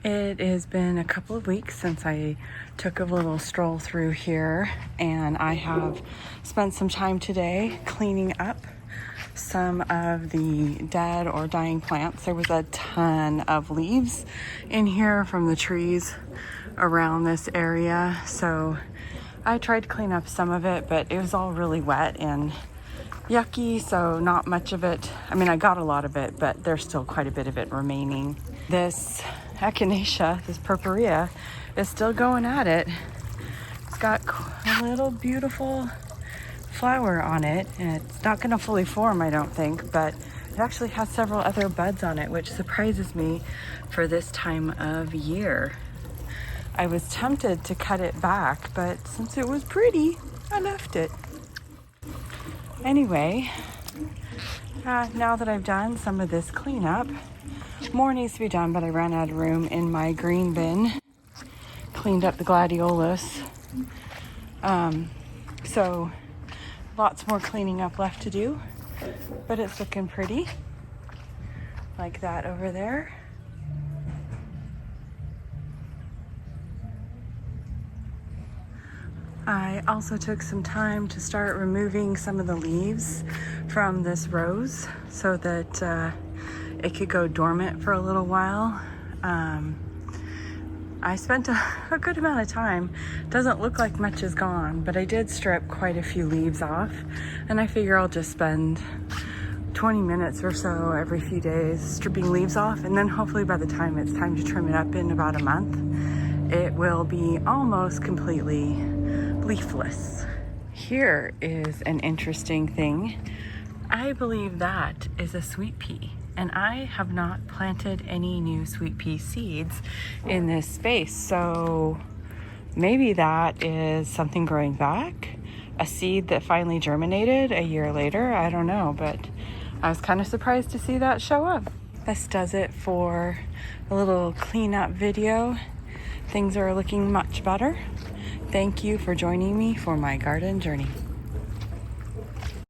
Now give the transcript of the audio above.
It has been a couple of weeks since I took a little stroll through here, and I have spent some time today cleaning up some of the dead or dying plants. There was a ton of leaves in here from the trees around this area, so I tried to clean up some of it, but it was all really wet and yucky, so not much of it. I mean, I got a lot of it, but there's still quite a bit of it remaining. This echinacea, this purpurea, is still going at it. It's got a little beautiful flower on it, and it's not going to fully form, I don't think, but it actually has several other buds on it, which surprises me for this time of year. I was tempted to cut it back, but since it was pretty, I left it. Anyway, now that I've done some of this cleanup, more needs to be done, but I ran out of room in my green bin. Cleaned up the gladiolus. So lots more cleaning up left to do, but it's looking pretty. Like that over there. I also took some time to start removing some of the leaves from this rose so that it could go dormant for a little while. I spent a good amount of time. Doesn't look like much is gone, but I did strip quite a few leaves off, and I figure I'll just spend 20 minutes or so every few days stripping leaves off, and then hopefully by the time it's time to trim it up in about a month, it will be almost completely leafless. Here is an interesting thing. I believe that is a sweet pea, and I have not planted any new sweet pea seeds in this space, so maybe that is something growing back, a seed that finally germinated a year later. I don't know, but I was kind of surprised to see that show up. This does it for a little cleanup video. Things are looking much better. Thank you for joining me for my garden journey.